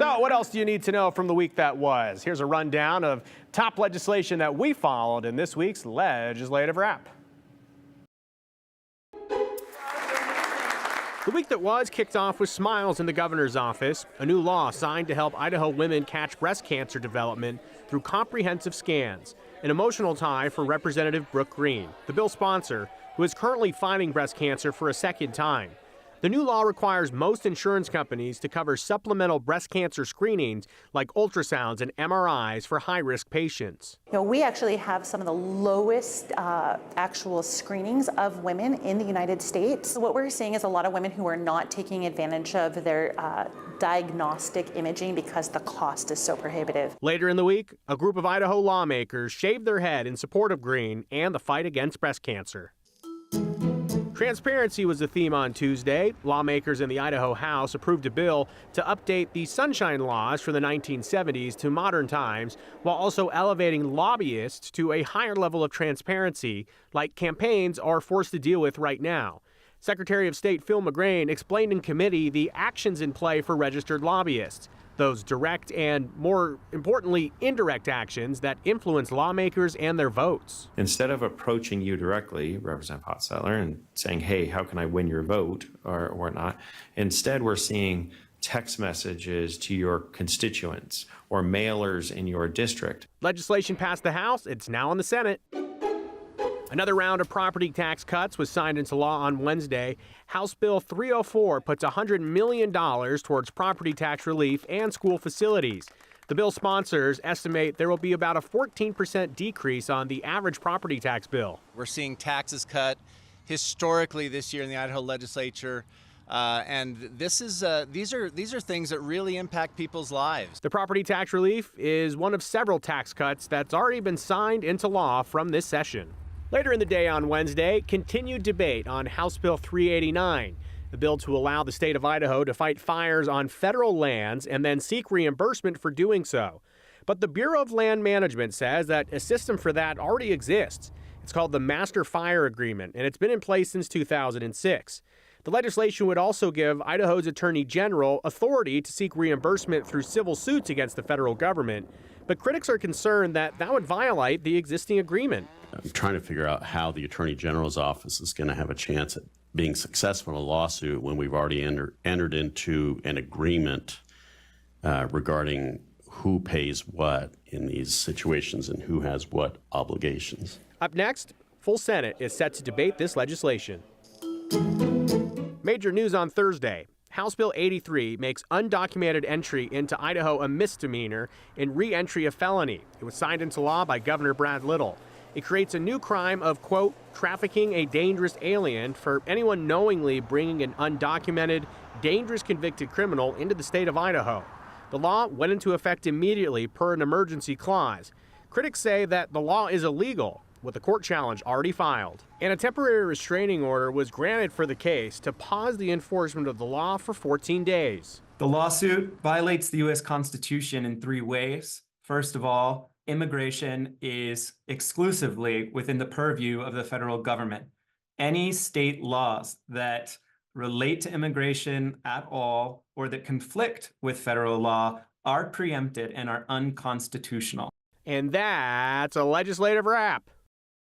So what else do you need to know from the week that was? Here's a rundown of top legislation that we followed in this week's Legislative Wrap. The week that was kicked off with smiles in the governor's office, a new law signed to help Idaho women catch breast cancer development through comprehensive scans, an emotional tie for Representative Brooke Green, the bill's sponsor, who is currently fighting breast cancer for a second time. The new law requires most insurance companies to cover supplemental breast cancer screenings like ultrasounds and MRIs for high-risk patients. We actually have some of the lowest actual screenings of women in the United States. What we're seeing is a lot of women who are not taking advantage of their diagnostic imaging because the cost is so prohibitive. Later in the week, a group of Idaho lawmakers shaved their head in support of Green and the fight against breast cancer. Transparency was the theme on Tuesday. Lawmakers in the Idaho House approved a bill to update the sunshine laws from the 1970s to modern times, while also elevating lobbyists to a higher level of transparency, like campaigns are forced to deal with right now. Secretary of State Phil McGrain explained in committee the actions in play for registered lobbyists, those direct and, more importantly, indirect actions that influence lawmakers and their votes. Instead of approaching you directly, Representative Hotseller, and saying, hey, how can I win your vote or whatnot, instead we're seeing text messages to your constituents or mailers in your district. Legislation passed the House. It's now in the Senate. Another round of property tax cuts was signed into law on Wednesday. House Bill 304 puts $100 million towards property tax relief and school facilities. The bill sponsors estimate there will be about a 14% decrease on the average property tax bill. We're seeing taxes cut historically this year in the Idaho legislature. And these are things that really impact people's lives. The property tax relief is one of several tax cuts that's already been signed into law from this session. Later in the day on Wednesday, continued debate on House Bill 389, the bill to allow the state of Idaho to fight fires on federal lands and then seek reimbursement for doing so. But the Bureau of Land Management says that a system for that already exists. It's called the Master Fire Agreement, and it's been in place since 2006. The legislation would also give Idaho's Attorney General authority to seek reimbursement through civil suits against the federal government. But critics are concerned that that would violate the existing agreement. I'm trying to figure out how the Attorney General's office is going to have a chance at being successful in a lawsuit when we've already entered into an agreement regarding who pays what in these situations and who has what obligations. Up next, full Senate is set to debate this legislation. Major news on Thursday. House Bill 83 makes undocumented entry into Idaho a misdemeanor and re-entry a felony. It was signed into law by Governor Brad Little. It creates a new crime of, quote, trafficking a dangerous alien for anyone knowingly bringing an undocumented, dangerous convicted criminal into the state of Idaho. The law went into effect immediately per an emergency clause. Critics say that the law is illegal, with a court challenge already filed. And a temporary restraining order was granted for the case to pause the enforcement of the law for 14 days. The lawsuit violates the U.S. Constitution in 3 ways. First of all, immigration is exclusively within the purview of the federal government. Any state laws that relate to immigration at all or that conflict with federal law are preempted and are unconstitutional. And that's a legislative wrap.